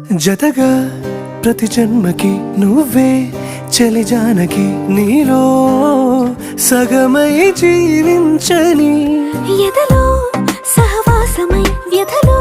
జతగా ప్రతి జన్మకి నువ్వే చలి జానకి, నీలో సగమై జీవించని ఎదలో సహవాసమై వ్యధలో